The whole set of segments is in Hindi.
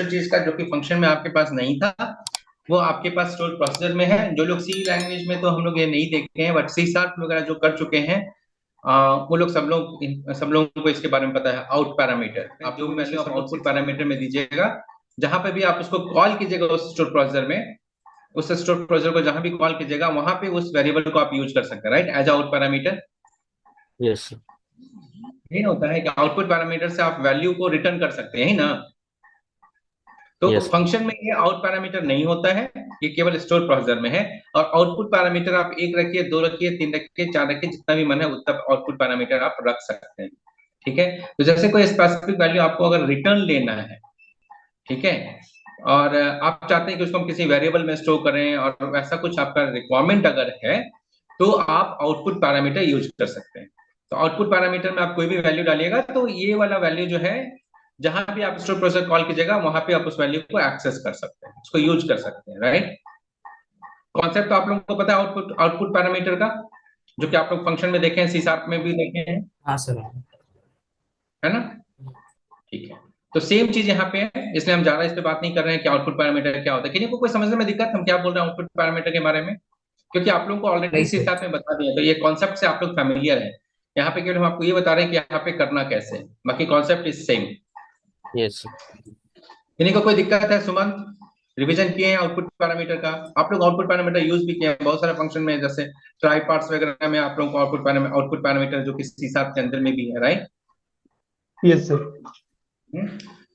चीज का जो कि फंक्शन में आपके पास नहीं था, वो आपके पास स्टोर प्रोसीजर में है। जो लोग सी लैंग्वेज में तो हम लोग ये नहीं देखे हैं, बट सी शार्प वगैरह जो कर चुके हैं, वो लोग सब लोगों को इसके बारे में पता है। आउट पैरामीटर, आप जो भी वैल्यू आप आउटपुट पैरामीटर में दीजिएगा, जहां पे भी आप उसको कॉल कीजिएगा उस स्टोर प्रोसीजर में, उस स्टोर प्रोसीजर को जहां भी कॉल कीजिएगा वहां पे उस वेरिएबल को आप यूज कर सकते हैं, right, as out parameter. Yes sir. ये होता है कि आउटपुट पैरामीटर से आप वैल्यू को रिटर्न कर सकते हैं, ही ना। तो यस फंक्शन में ये आउट पैरामीटर नहीं होता है, ये केवल स्टोर प्रोसीजर में है। और आउटपुट पैरामीटर आप एक रखिए, दो रखिए, तीन रखिए, चार रखिए, जितना भी मन है उतना आउटपुट पैरामीटर आप रख सकते हैं। ठीक है। तो जैसे कोई स्पेसिफिक वैल्यू आपको अगर रिटर्न लेना है, ठीक है, और आप चाहते हैं कि उसको हम किसी वेरिएबल में स्टोर करें, और वैसा कुछ आपका रिक्वायरमेंट अगर है, तो आप आउटपुट पैरामीटर यूज कर सकते हैं। तो आउटपुट पैरामीटर में आप कोई भी वैल्यू डालिएगा तो ये वाला वैल्यू जो है, जहां भी आप स्टोर प्रोसेसर कॉल कीजिएगा वहां पे आप उस वैल्यू को एक्सेस कर सकते हैं, उसको यूज कर सकते हैं, राइट। कॉन्सेप्ट तो आप लोगों को पता है आउटपुट आउटपुट पैरामीटर का, जो कि आप लोग फंक्शन में देखे हैं, सी शार्प में भी देखे हैं, हाँ सर हाँ। है ना। ठीक है। तो सेम चीज यहाँ पे है, इसलिए हम ज्यादा इस पे बात नहीं कर रहे हैं कि आउटपुट पैरामीटर क्या होता है। किसी को कोई समझने में दिक्कत, हम क्या बोल रहे हैं आउटपुट पैरामीटर के बारे में, क्योंकि आप लोगों को ऑलरेडी नहीं इसी सर। साथ में बता दिया, तो ये कॉन्सेप्ट से आप लोग फैमिलियर है। यहाँ पे केवल हम आपको ये बता रहे हैं कि यहाँ पे करना कैसे है, बाकी कॉन्सेप्ट इज सेम। यस किन्हीं को कोई दिक्कत है? सुमंत, रिवीजन किए हैं आउटपुट पैरामीटर का? आप लोग आउटपुट पैरामीटर यूज भी किए हैं बहुत सारे फंक्शन में, जैसे ट्राई पार्ट्स वगैरह में आप लोगों को आउटपुट पैरामीटर जो कि सी शार्प के अंदर में भी है, राइट। Yes sir.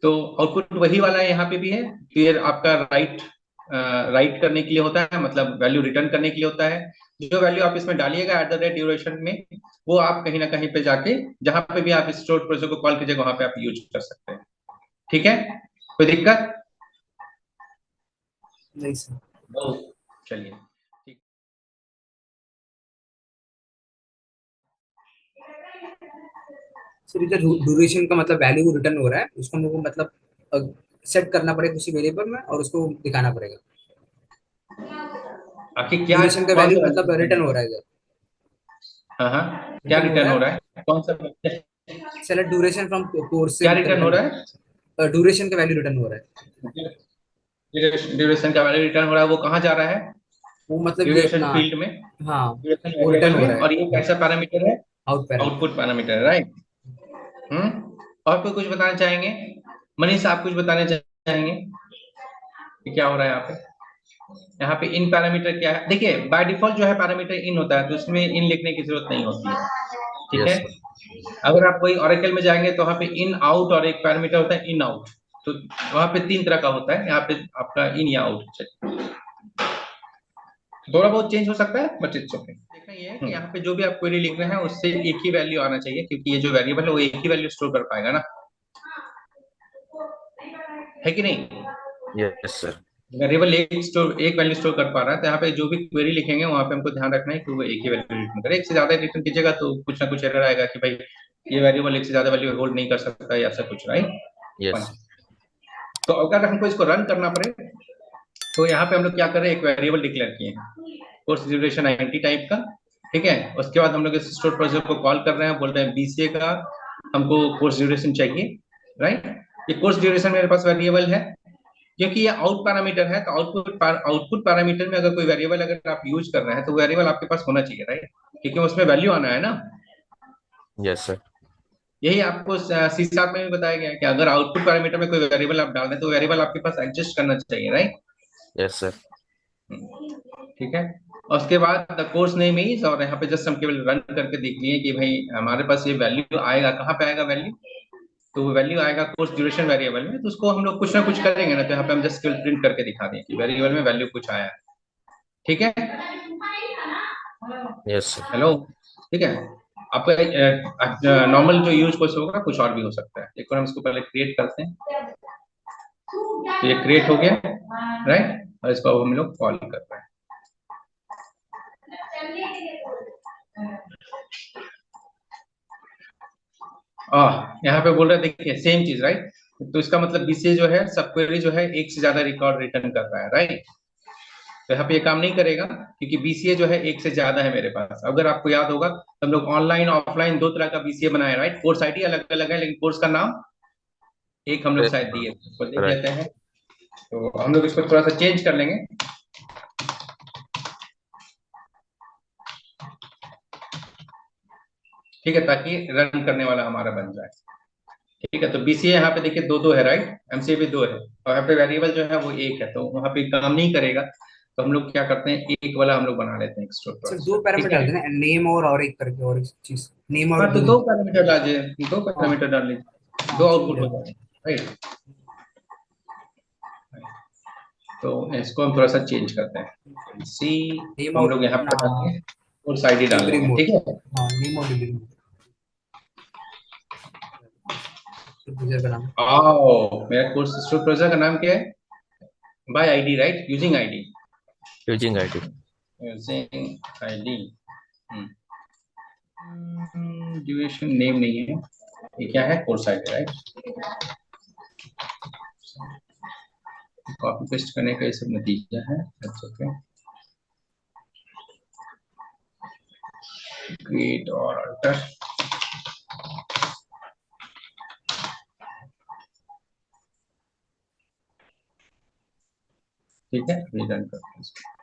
तो आउटपुट वही वाला है, यहाँ पे भी है। फिर आपका राइट करने के लिए होता है, मतलब वैल्यू रिटर्न करने के लिए होता है। जो वैल्यू आप इसमें डालिएगा एट द रेट ड्यूरेशन में, वो आप कहीं ना कहीं पे जाके, जहां पे भी आप स्टोर प्रोसेसर को कॉल कीजिएगा वहां पे आप यूज कर सकते हैं। ठीक है, कोई दिक्कत? नहीं सर। चलिए, ठीक। सर इधर ड्यूरेशन का मतलब वैल्यू रिटर्न हो रहा है, उसको हमको मतलब सेट करना पड़ेगा किसी वेरिएबल में और उसको दिखाना पड़ेगा। आखिर क्या, ड्यूरेशन का कौन वैल्यू सा मतलब रिटर्न वैल्यू? हो रहा है इधर। हाँ हाँ, क्या रिटर्न हो रिटर्न रहा हो है। रहा है, कौन सा? सेलेक्ट ड्यूरेशन फ्रॉम कोर्स से क्या मतलब रिटर्न हो रिटर्न रहा हो है? रहा है। ड्यूरेशन का वैल्यू रिटर्न हो रहा है। ड्यूरेशन का वैल्यू रिटर्न हो रहा है, वो कहाँ जा रहा है? वो मतलब ये ड्यूरेशन अपना। फील्ड में, हाँ। ड्यूरेशन वो रिटर्न वेरिएबल हो में, रहा है। और ये हाँ। कैसा पैरामीटर है? Out parameter. आउटपुट पैरामीटर है, राइट। और कोई कुछ बताना चाहेंगे? मनीष, आप कुछ बताना चाहेंगे कि क्या हो रहा है यहाँ पे? यहाँ पे इन पैरामीटर क्या है? देखिए, बाय डिफॉल्ट जो है पैरामीटर इन होता है, तो उसमें इन लिखने की जरूरत नहीं होती है। ठीक है। Yes sir. अगर आप कोई ओरेकल में जाएंगे तो वहाँ पे इन आउट और एक पैरामीटर होता है इन आउट। तो वहाँ पे तीन तरह का होता है, यहाँ पे आपका इन या आउट, थोड़ा बहुत चेंज हो सकता है, बट इट्स ओके। देखना ये है कि यहाँ पे जो भी आप क्वेरी लिख रहे हैं उससे एक ही वैल्यू आना चाहिए, क्योंकि ये जो वेरिएबल है वो एक ही वैल्यू स्टोर कर पाएगा ना, है कि नहीं। Yes sir. वेरिएबल एक वैल्यू स्टोर कर पा रहा है, तो यहाँ पे जो भी क्वेरी लिखेंगे वहां पे हमको ध्यान रखना है कि वो एक ही वैल्यू रिटर्न करे। एक से ज्यादा रिटर्न कीजिएगा तो कुछ ना कुछ एरर आएगा कि भाई ये वेरिएबल एक से ज्यादा वैल्यू होल्ड नहीं कर सकता, या ऐसा कुछ, राइट। यस। तो अगर हमको इसको रन करना पड़े, तो यहाँ पे हम लोग क्या कर रहे हैं, एक वेरिएबल डिक्लेयर किए हैं, कोर्स ड्यूरेशन 90 टाइप का। ठीक है। उसके बाद हम लोग इस स्टोर प्रोसीजर को कॉल कर रहे हैं, बोल रहे हैं बीसीए का हमको कोर्स ड्यूरेशन चाहिए, राइट। ये कोर्स ड्यूरेशन मेरे पास वेरिएबल है, क्योंकि ये आउट पैरामीटर है, तो आउटपुट पैरामीटर में अगर कोई वेरिएबल अगर आप यूज कर रहे हैं तो वेरिएबल आपके पास होना चाहिए, राइट, क्योंकि उसमें वैल्यू आना है ना। Yes sir. यही आपको सी शार्प में भी बताया गया है कि अगर आउटपुट पैरामीटर में कोई वेरिएबल आप डाल दें तो वेरिएबल आपके पास एडजस्ट करना चाहिए, राइट। Yes sir. ठीक है। और उसके बाद द कोर्स नेम इज, और यहाँ पे जस्ट हम केवल रन करके देख लिए कि भाई हमारे पास ये वैल्यू आएगा, कहाँ पे आएगा वैल्यू, तो वो वैल्यू आएगा कोर्स ड्यूरेशन वेरिएबल में। तो उसको हम लोग कुछ ना कुछ करेंगे ना, तो यहाँ पे हम जस्ट केवल प्रिंट करके दिखा दें कि वेरिएबल में वैल्यू कुछ आया है। ठीक है। Yes sir. हेलो। ठीक है। आपका नॉर्मल जो यूज कोर्स होगा कुछ और भी हो सकता है। एक बार हम इसको पहले क्रिएट करते हैं, तो ये क्रिएट हो गया, राइट, और इसको अब हम लोग कॉल कर रहे हैं। यहाँ पे बोल रहे हैं, देखिए सेम चीज, राइट। तो इसका मतलब बीसीए जो है सब क्वेरी जो है एक से ज्यादा रिकॉर्ड रिटर्न कर रहा है, राइट। तो यहाँ पे ये काम नहीं करेगा, क्योंकि बीसीए जो है एक से ज्यादा है मेरे पास। अगर आपको याद होगा तो हम लोग ऑनलाइन ऑफलाइन दो तरह का बीसीए बनाए, राइट। कोर्स आईडी अलग अलग है, लेकिन कोर्स का नाम एक हम लोग शायद दिए, उसको देख लेते हैं। तो हम लोग इसको थोड़ा सा चेंज कर लेंगे। ठीक है, ताकि रन करने वाला हमारा बन जाए। ठीक है, तो बीसीए यहाँ पे देखिए दो दो है, राइट, एमसीए भी दो है, और यहाँ पे वेरिएबल जो है वो एक है, तो वहाँ पे काम नहीं करेगा। तो हम लोग क्या करते हैं, एक वाला हम लोग बना लेते हैं एक्स्ट्रा सर प्रोसेसर। दो ठीक पैरामीटर है, डालते हैं ना, नेम और एक करके और एक चीज, नेम और हाँ तो दो दूरी। पैरामीटर डालिए, दो हाँ पैरामीटर डाल लीजिए, हाँ दो ठीक आउटपुट है। हो जाएगा, राइट। तो इसको हम थोड़ा सा चेंज करते हैं, सी नेम हम और लोग यहाँ अपना पे डालेंगे और साइड ही डाल डिलीवरी लेंगे। मोड। ठीक है, हाँ नेम और डिलीवरी मोड, यूजर का नाम। आओ, मेरा कोर्स प्रोसेसर का नाम क्या है, bye ID, right, using ID, using ID. Using ID. Duration name नहीं है, ये क्या है, course ID, right. Copy paste करने का ये सब नतीजा है। ओके, क्रिएट और अल्टर। ठीक है, रिटर्न करते हैं इसको।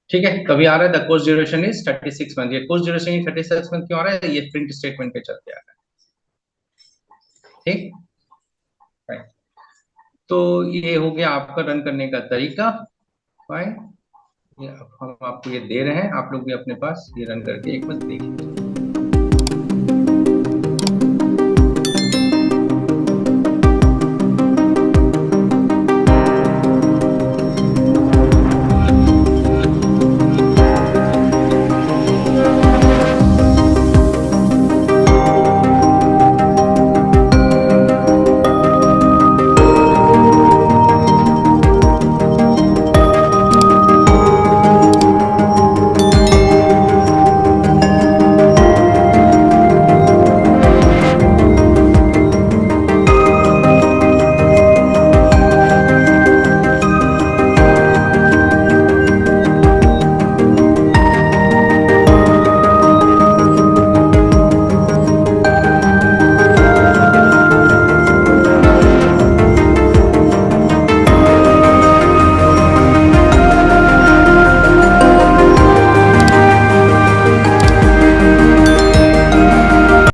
ठीक है, कभी आ रहा है the course duration is 36 month, ये कोर्स ड्यूरेशन 36 मंथ क्यों आ रहा है, ये प्रिंट स्टेटमेंट के चलते आ रहा है। ठीक, राइट। तो ये हो गया आपका रन करने का तरीका। फाइन, ये अब हम आपको ये दे रहे हैं, आप लोग भी अपने पास ये रन करके एक बार देख लीजिए।